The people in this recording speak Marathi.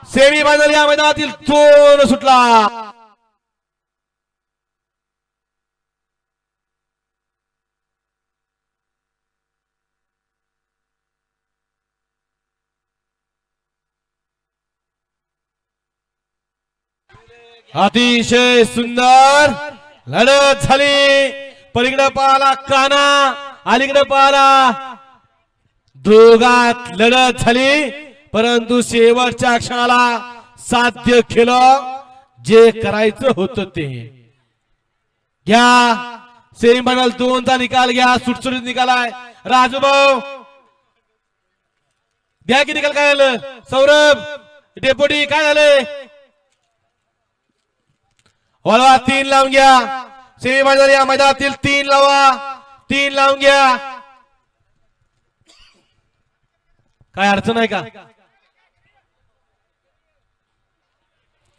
सेमी फायनल या मैदानातील 2 सुटला। अतिशय सुंदर लढत झाली। पलीकडे पाहला काना, अलीकडे पाहला, दोघात लढत झाली परंतु शेवटच्या क्षणाला साध्य केलं जे करायचं होतं ते। घ्या सेमीफायनल 2 चा निकाल घ्या, सुटसुटीत निकाल आहे। राजू भाऊ द्या की निकाल काय झालं? सौरभ डेपुटी काय झाले? वळवा 3 लावून घ्या। सेमीफायनल या मैदानातील 3 लावा, 3 लावून घ्या। काय अडचण आहे का?